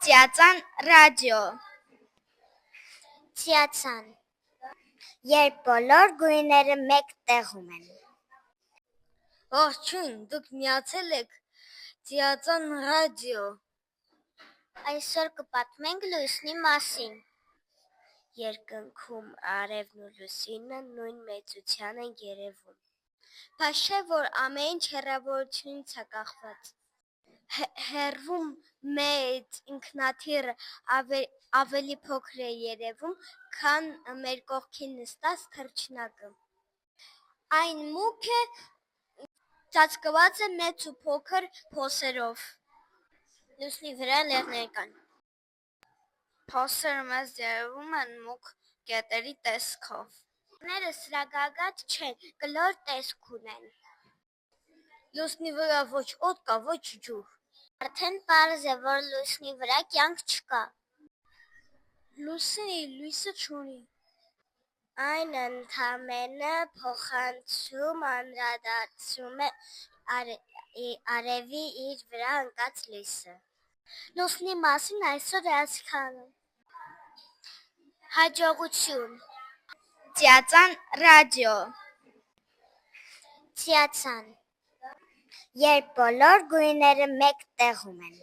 Ծիածան ռադիո Ծիածան երբ բոլոր գույները մեկ տեղում են Ողջույն, դուք միացել եք Ծիածան ռադիո Այսօր կպատմենք լուսնի մասին Երկնքում արևն ու լուսինը նույն մեծության են երևում Փաշե, որ ամեն ինչ հեռավորությունից է կախված Հեռվում մեծ ինքնաթիռը ավելի փոքր է երևում, քան մեր կողքին նստած թռչնակը Այն մուգ է, ծածկված է մեծ ու փոքր փոսերով Լուսնի վրա լեռներ կան Փոսերը մեզ երևում են մուգ կետերի տեսքով Լեռները սրագագաթ չեն, կլոր տեսք ունեն Լուսնի վրա ոչ օդ կա, ոչ ջուր Արդեն պարզ է, որ լուսնի վրա կյանք չկա Լուսինը լույսը չունի Այն ընդամենը փոխանցում անդրադարձում է արևի իր վրա ընկած լույսը Լուսնի մասին այսօր այսքանը Հաջողություն Ծիածան ռադիո Ծիածան երբ բոլոր գույները մեկ տեղում են